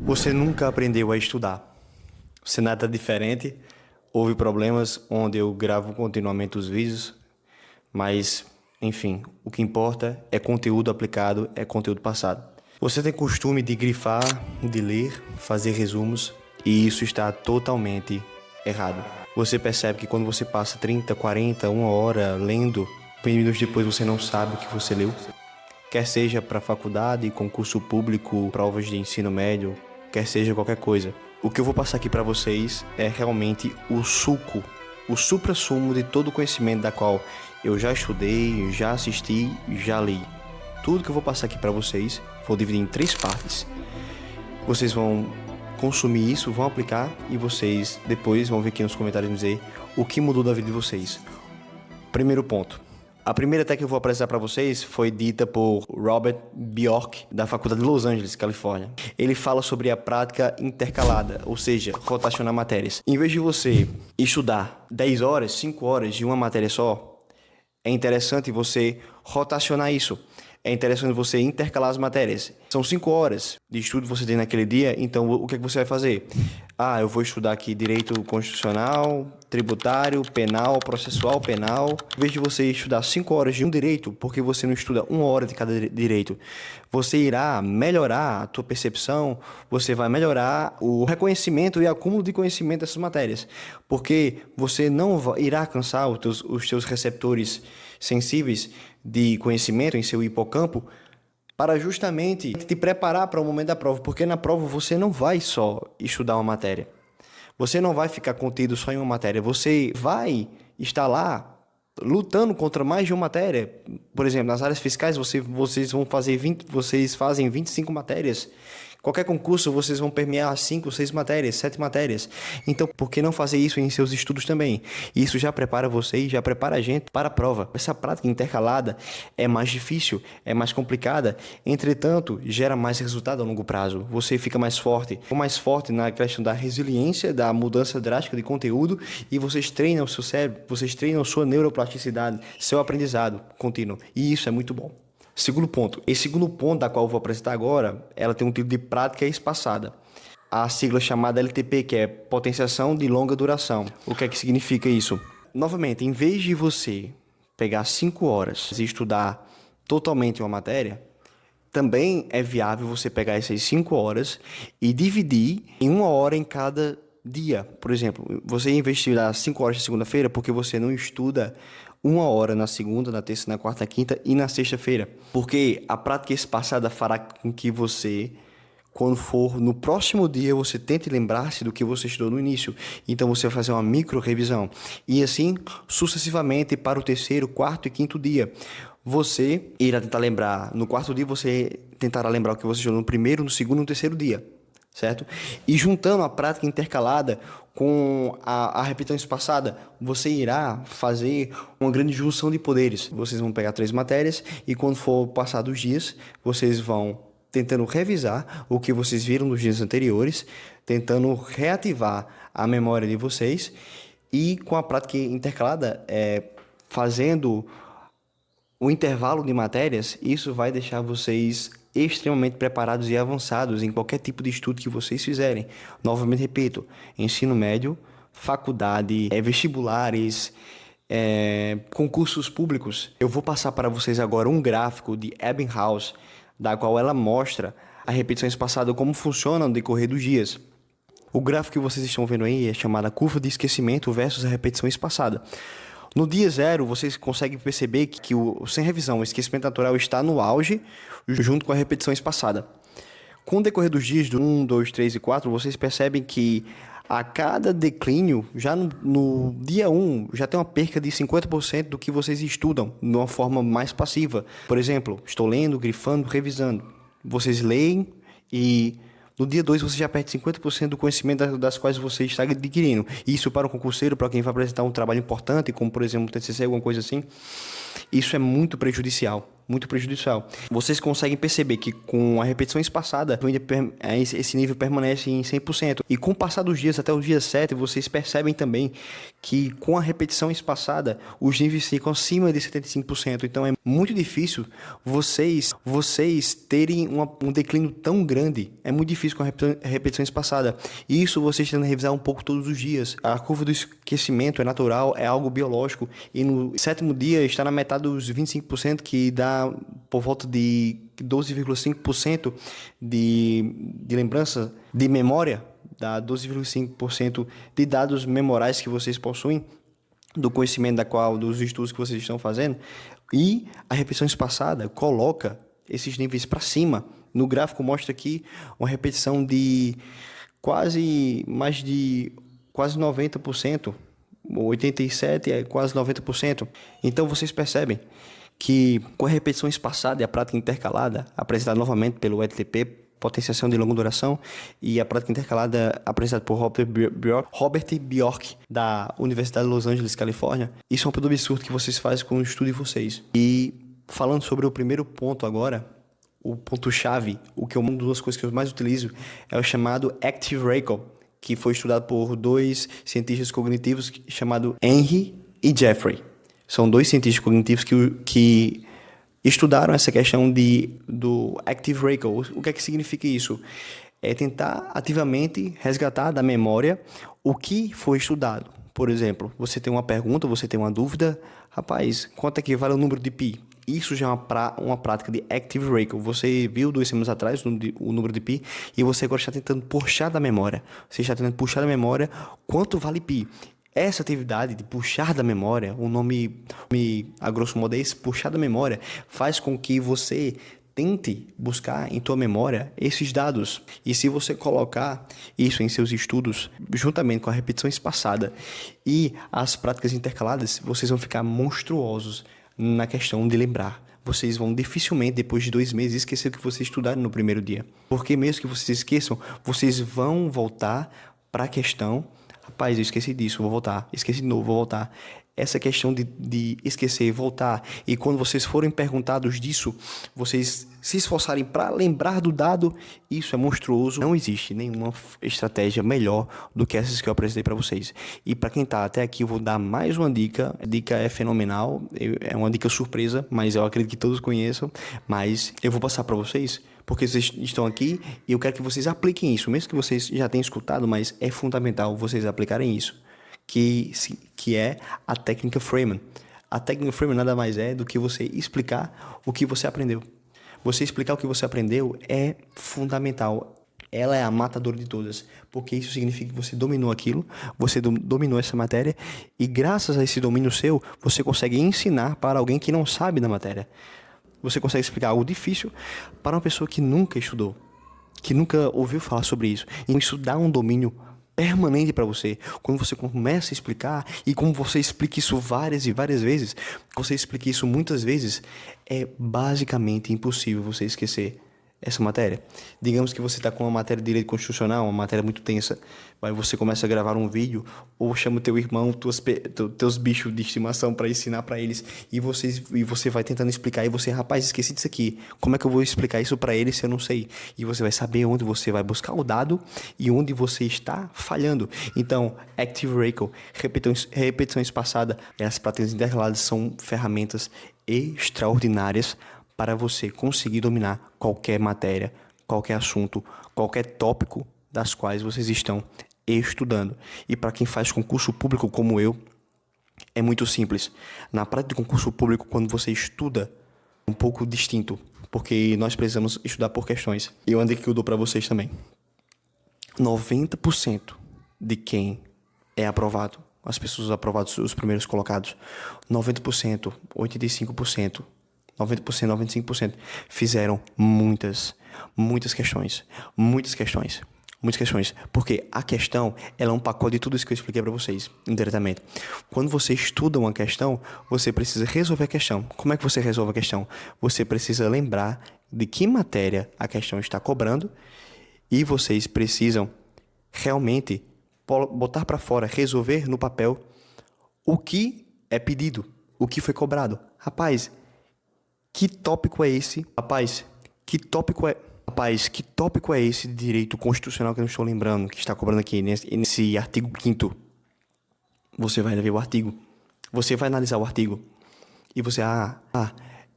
Você nunca aprendeu a estudar. Você nada diferente. Houve problemas onde eu gravo continuamente os vídeos, mas, enfim, o que importa é conteúdo aplicado, é conteúdo passado. Você tem costume de grifar, de ler, fazer resumos, e isso está totalmente errado. Você percebe que quando você passa 30, 40, uma hora lendo, 20 minutos depois você não sabe o que você leu. Quer seja para faculdade, concurso público, provas de ensino médio, quer seja qualquer coisa. O que eu vou passar aqui para vocês é realmente o suco, o suprassumo de todo o conhecimento da qual eu já estudei, já assisti, já li. Tudo que eu vou passar aqui para vocês, vou dividir em 3 partes. Vocês vão consumir isso, vão aplicar e vocês depois vão ver aqui nos comentários dizer o que mudou da vida de vocês. Primeiro ponto. A primeira até que eu vou apresentar para vocês foi dita por Robert Bjork, da Faculdade de Los Angeles, Califórnia. Ele fala sobre a prática intercalada, ou seja, rotacionar matérias. Em vez de você estudar 10 horas, 5 horas de uma matéria só, é interessante você rotacionar isso. É interessante você intercalar as matérias. São 5 horas de estudo que você tem naquele dia, então o que é que você vai fazer? Eu vou estudar aqui direito constitucional, tributário, penal, processual, penal. Em vez de você estudar 5 horas de um direito, porque você não estuda 1 hora de cada direito, você irá melhorar a tua percepção, você vai melhorar o reconhecimento e acúmulo de conhecimento dessas matérias, porque você não irá cansar os teus receptores sensíveis de conhecimento em seu hipocampo para justamente te preparar para o momento da prova, porque na prova você não vai só estudar uma matéria, você não vai ficar contido só em uma matéria, você vai estar lá lutando contra mais de uma matéria. Por exemplo, nas áreas fiscais vocês fazem 25 matérias. Qualquer concurso vocês vão permear 5, 6 matérias, 7 matérias. Então, por que não fazer isso em seus estudos também? Isso já prepara você e já prepara a gente para a prova. Essa prática intercalada é mais difícil, é mais complicada. Entretanto, gera mais resultado a longo prazo. Você fica mais forte na questão da resiliência, da mudança drástica de conteúdo, e vocês treinam o seu cérebro, vocês treinam a sua neuroplasticidade, seu aprendizado contínuo. E isso é muito bom. Segundo ponto. Esse segundo ponto da qual eu vou apresentar agora, ela tem um tipo de prática espaçada. A sigla chamada LTP, que é potenciação de longa duração. O que é que significa isso? Novamente, em vez de você pegar 5 horas e estudar totalmente uma matéria, também é viável você pegar essas 5 horas e dividir em 1 hora em cada dia. Por exemplo, você investir 5 horas de segunda-feira porque você não estuda 1 hora na segunda, na terça, na quarta, na quinta e na sexta-feira. Porque a prática espaçada fará com que você, quando for no próximo dia, você tente lembrar-se do que você estudou no início. Então você vai fazer uma micro-revisão. E assim, sucessivamente para o terceiro, quarto e quinto dia. Você irá tentar lembrar, no quarto dia você tentará lembrar o que você estudou no primeiro, no segundo e no terceiro dia. Certo? E juntando a prática intercalada com a repetição espaçada, você irá fazer uma grande junção de poderes. Vocês vão pegar 3 matérias e quando for passar dos dias, vocês vão tentando revisar o que vocês viram nos dias anteriores, tentando reativar a memória de vocês e com a prática intercalada, fazendo o intervalo de matérias, isso vai deixar vocês extremamente preparados e avançados em qualquer tipo de estudo que vocês fizerem. Novamente repito, ensino médio, faculdade, vestibulares, concursos públicos. Eu vou passar para vocês agora um gráfico de Ebbinghaus, da qual ela mostra a repetição espaçada, como funciona no decorrer dos dias. O gráfico que vocês estão vendo aí é chamada curva de esquecimento versus a repetição espaçada. No dia 0, vocês conseguem perceber que sem revisão, o esquecimento natural está no auge, junto com a repetição espaçada. Com o decorrer dos dias, do 1, 2, 3 e 4, vocês percebem que a cada declínio, já no dia 1, já tem uma perca de 50% do que vocês estudam, de uma forma mais passiva. Por exemplo, estou lendo, grifando, revisando. Vocês leem e no dia 2 você já perde 50% do conhecimento das quais você está adquirindo. Isso para um concurseiro, para quem vai apresentar um trabalho importante, como por exemplo um TCC, alguma coisa assim, isso é muito prejudicial. muito prejudicial. Vocês conseguem perceber que com a repetição espaçada, esse nível permanece em 100%. E com o passar dos dias, até o dia 7, vocês percebem também que com a repetição espaçada, os níveis ficam acima de 75%. Então é muito difícil vocês terem um declínio tão grande. É muito difícil com a repetição espaçada. E isso vocês têm que revisar um pouco todos os dias. A curva do esquecimento é natural, é algo biológico. E no 7º dia está na metade dos 25%, que dá por volta de 12,5% de lembrança, de memória. Dá 12,5% de dados memorais que vocês possuem, do conhecimento dos estudos que vocês estão fazendo. E a repetição espaçada coloca esses níveis para cima. No gráfico mostra aqui uma repetição de quase 90%, 87% é quase 90%. Então vocês percebem que com a repetição espaçada e a prática intercalada, apresentada novamente pelo ETP, potenciação de longa duração, e a prática intercalada apresentada por Robert Bjork, da Universidade de Los Angeles, Califórnia, isso é um produto absurdo que vocês fazem com o estudo de vocês. E falando sobre o primeiro ponto agora, o ponto-chave, uma das coisas que eu mais utilizo é o chamado Active Recall, que foi estudado por 2 cientistas cognitivos chamados Henry e Jeffrey. São 2 cientistas cognitivos que estudaram essa questão do Active Recall. O que é que significa isso? É tentar ativamente resgatar da memória o que foi estudado. Por exemplo, você tem uma pergunta, você tem uma dúvida. Rapaz, quanto é que vale o número de pi? Isso já é uma prática de Active Recall. Você viu 2 semanas atrás o número de pi e você agora está tentando puxar da memória. Você está tentando puxar da memória quanto vale pi. Essa atividade de puxar da memória, o nome a grosso modo é esse, puxar da memória, faz com que você tente buscar em tua memória esses dados. E se você colocar isso em seus estudos, juntamente com a repetição espaçada e as práticas intercaladas, vocês vão ficar monstruosos na questão de lembrar. Vocês vão dificilmente, depois de 2 meses, esquecer o que vocês estudaram no primeiro dia. Porque mesmo que vocês esqueçam, vocês vão voltar para a questão. Rapaz, eu esqueci disso, vou voltar. Esqueci de novo, vou voltar. Essa questão de esquecer e voltar. E quando vocês forem perguntados disso, vocês se esforçarem para lembrar do dado, isso é monstruoso. Não existe nenhuma estratégia melhor do que essas que eu apresentei para vocês. E para quem está até aqui, eu vou dar mais uma dica. A dica é fenomenal. É uma dica surpresa, mas eu acredito que todos conheçam. Mas eu vou passar para vocês, porque vocês estão aqui e eu quero que vocês apliquem isso. Mesmo que vocês já tenham escutado, mas é fundamental vocês aplicarem isso. Que é a técnica Freeman. A técnica Freeman nada mais é do que você explicar o que você aprendeu. Você explicar o que você aprendeu é fundamental. Ela é a matadora de todas, porque isso significa que você dominou aquilo, você dominou essa matéria, e graças a esse domínio seu, você consegue ensinar para alguém que não sabe da matéria. Você consegue explicar algo difícil para uma pessoa que nunca estudou, que nunca ouviu falar sobre isso. E isso dá um domínio permanente para você. Quando você começa a explicar, e como você explica isso várias e várias vezes, você explica isso muitas vezes, é basicamente impossível você esquecer essa matéria. Digamos que você está com uma matéria de direito constitucional, uma matéria muito tensa, aí você começa a gravar um vídeo, ou chama o teu irmão, teus bichos de estimação para ensinar para eles, e você vai tentando explicar, e você, rapaz, esqueci disso aqui, como é que eu vou explicar isso para eles se eu não sei? E você vai saber onde você vai buscar o dado e onde você está falhando. Então, Active Recall, repetição espaçada, e as práticas intercaladas são ferramentas extraordinárias para você conseguir dominar qualquer matéria, qualquer assunto, qualquer tópico das quais vocês estão estudando. E para quem faz concurso público como eu, é muito simples. Na prática de concurso público, quando você estuda, é um pouco distinto, porque nós precisamos estudar por questões. E uma dica que eu dou para vocês também. 90% de quem é aprovado, as pessoas aprovadas, os primeiros colocados, 90%, 85%, 90%, 95% fizeram muitas questões. Porque a questão, ela é um pacote de tudo isso que eu expliquei para vocês, indiretamente. Quando você estuda uma questão, você precisa resolver a questão. Como é que você resolve a questão? Você precisa lembrar de que matéria a questão está cobrando e vocês precisam realmente botar para fora, resolver no papel o que é pedido, o que foi cobrado. Rapaz, Que tópico é esse? Rapaz, que tópico é esse de direito constitucional que eu não estou lembrando, que está cobrando aqui nesse artigo 5º? Você vai ver o artigo. Você vai analisar o artigo. E você,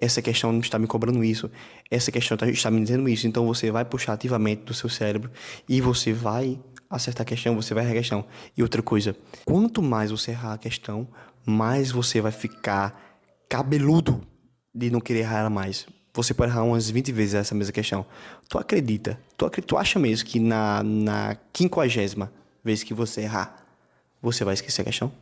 essa questão não está me cobrando isso. Essa questão está me dizendo isso. Então você vai puxar ativamente do seu cérebro e você vai acertar a questão, você vai errar a questão. E outra coisa, quanto mais você errar a questão, mais você vai ficar cabeludo de não querer errar ela mais. Você pode errar umas 20 vezes essa mesma questão. Tu acredita? Tu acha mesmo que na 50ª vez que você errar, você vai esquecer a questão?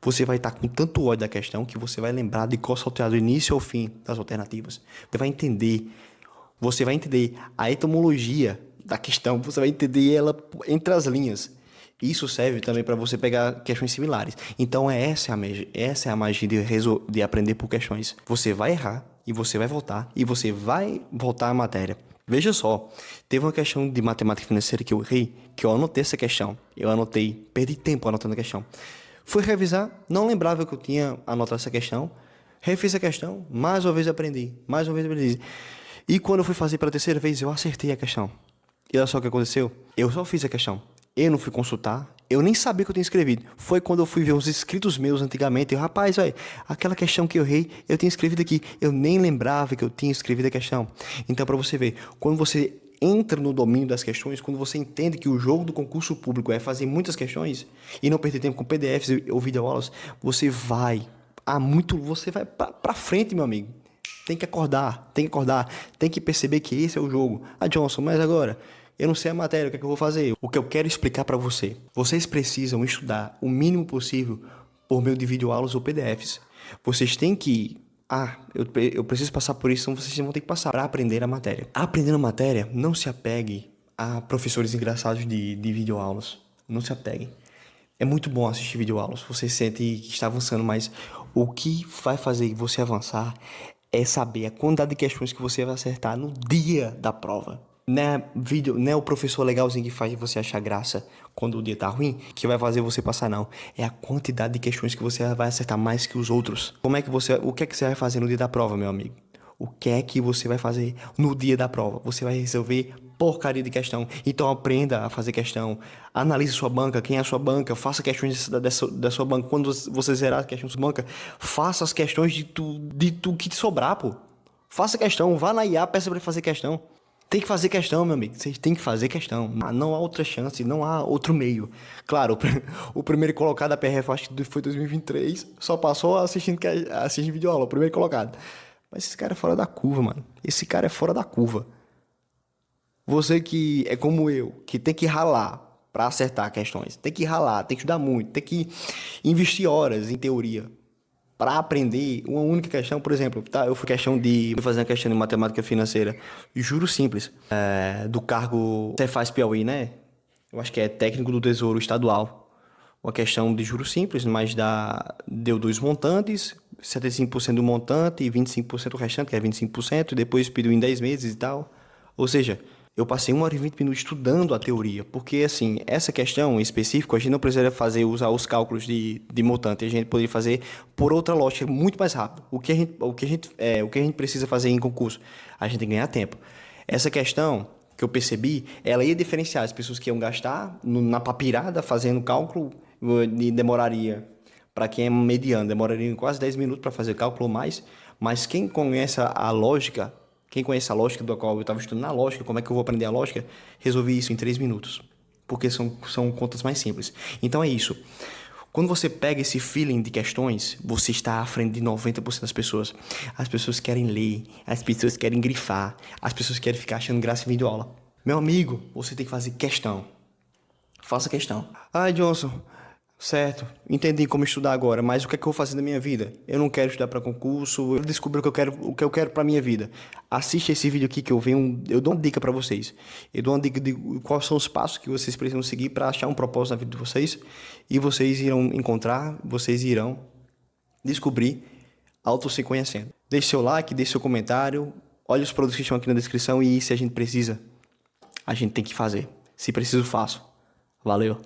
Você vai estar com tanto ódio da questão que você vai lembrar de qual salteado do início ao fim das alternativas. Você vai entender a etimologia da questão, você vai entender ela entre as linhas. Isso serve também para você pegar questões similares. Então essa é a magia de aprender por questões. Você vai errar e você vai voltar e você vai voltar à matéria. Veja só, teve uma questão de matemática financeira que eu errei, que eu anotei essa questão. Perdi tempo anotando a questão. Fui revisar, não lembrava que eu tinha anotado essa questão. Refiz a questão, mais uma vez aprendi. E quando eu fui fazer pela terceira vez, eu acertei a questão. E olha só o que aconteceu. Eu só fiz a questão. Eu não fui consultar. Eu nem sabia que eu tinha escrevido. Foi quando eu fui ver uns escritos meus antigamente. Rapaz, olha, aquela questão que eu errei, eu tinha escrevido aqui. Eu nem lembrava que eu tinha escrevido a questão. Então, para você ver, quando você entra no domínio das questões, quando você entende que o jogo do concurso público é fazer muitas questões e não perder tempo com PDFs ou videoaulas, você vai pra frente, meu amigo. Tem que acordar, tem que perceber que esse é o jogo. Johnson, mas agora, eu não sei a matéria, o que é que eu vou fazer? O que eu quero explicar para vocês precisam estudar o mínimo possível por meio de videoaulas ou PDFs. Vocês têm que eu preciso passar por isso, então vocês vão ter que passar para aprender a matéria. Aprendendo a matéria, não se apegue a professores engraçados de videoaulas. Não se apegue. É muito bom assistir videoaulas, você sente que está avançando, mas o que vai fazer você avançar é saber a quantidade de questões que você vai acertar no dia da prova. Não é o professor legalzinho que faz você achar graça quando o dia tá ruim, que vai fazer você passar, não. É a quantidade de questões que você vai acertar mais que os outros. O que é que você vai fazer no dia da prova, meu amigo? O que é que você vai fazer no dia da prova? Você vai resolver porcaria de questão. Então aprenda a fazer questão. Analise sua banca, quem é a sua banca. Faça questões da sua banca. Quando você zerar as questões da sua banca, faça as questões de tu que te sobrar, pô. Faça questão. Vá na IA, peça pra fazer questão. Tem que fazer questão, meu amigo. Vocês têm que fazer questão. Não há outra chance, não há outro meio. Claro, o primeiro colocado da PRF, acho que foi 2023, só passou assistindo videoaula, o primeiro colocado. Mas esse cara é fora da curva, mano. Esse cara é fora da curva. Você que é como eu, que tem que ralar pra acertar questões. Tem que ralar, tem que estudar muito, tem que investir horas em teoria para aprender uma única questão. Por exemplo, eu fui fazer uma questão de matemática financeira, juros simples, do cargo Cefaz Piauí, né? Eu acho que é técnico do Tesouro Estadual. Uma questão de juros simples, mas deu dois montantes, 75% do montante e 25% o restante, que é 25%, e depois pediu em 10 meses e tal. Ou seja, eu passei 1 hora e 20 minutos estudando a teoria, porque assim, essa questão em específico, a gente não precisaria usar os cálculos de montante, a gente poderia fazer por outra lógica muito mais rápido. O que a gente precisa fazer em concurso? A gente tem que ganhar tempo. Essa questão que eu percebi, ela ia diferenciar as pessoas que iam gastar na papirada fazendo cálculo e demoraria, para quem é mediano, demoraria quase 10 minutos para fazer cálculo ou mais, mas quem conhece a lógica do qual eu estava estudando, na lógica, como é que eu vou aprender a lógica, resolvi isso em 3 minutos, porque são contas mais simples. Então é isso. Quando você pega esse feeling de questões, você está à frente de 90% das pessoas. As pessoas querem ler, as pessoas querem grifar, as pessoas querem ficar achando graça em videoaula. Meu amigo, você tem que fazer questão. Faça questão. Johnson, certo, entendi como estudar agora, mas o que é que eu vou fazer na minha vida? Eu não quero estudar para concurso, eu descobri o que eu quero para minha vida. Assiste esse vídeo aqui que eu dou uma dica para vocês. Eu dou uma dica de quais são os passos que vocês precisam seguir para achar um propósito na vida de vocês, e vocês irão descobrir auto se conhecendo. Deixe seu like, deixe seu comentário, olhe os produtos que estão aqui na descrição, e se a gente precisa, a gente tem que fazer. Se preciso, faço. Valeu.